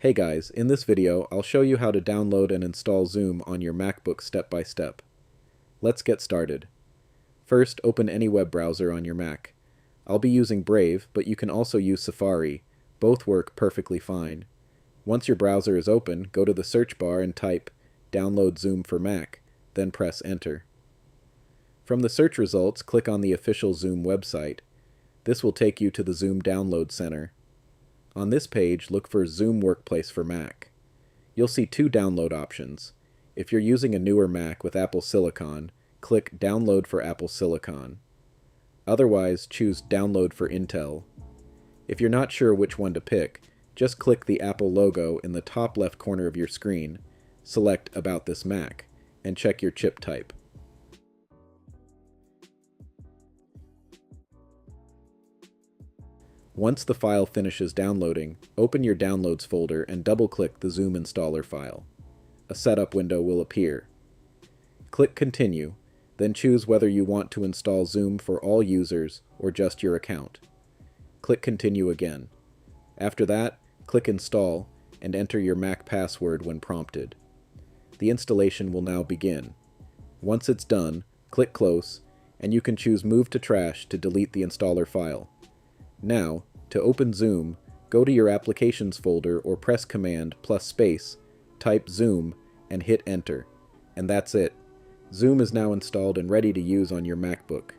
Hey guys, in this video, I'll show you how to download and install Zoom on your MacBook step by step. Let's get started. First, open any web browser on your Mac. I'll be using Brave, but you can also use Safari. Both work perfectly fine. Once your browser is open, go to the search bar and type Download Zoom for Mac, then press Enter. From the search results, click on the official Zoom website. This will take you to the Zoom Download Center. On this page, look for Zoom Workplace for Mac. You'll see two download options. If you're using a newer Mac with Apple Silicon, click Download for Apple Silicon. Otherwise, choose Download for Intel. If you're not sure which one to pick, just click the Apple logo in the top left corner of your screen, select About this Mac, and check your chip type. Once the file finishes downloading, open your Downloads folder and double-click the Zoom installer file. A setup window will appear. Click Continue, then choose whether you want to install Zoom for all users or just your account. Click Continue again. After that, click Install and enter your Mac password when prompted. The installation will now begin. Once it's done, click Close, and you can choose Move to Trash to delete the installer file. Now, to open Zoom, go to your Applications folder or press Command plus space, type Zoom, and hit Enter. And that's it. Zoom is now installed and ready to use on your MacBook.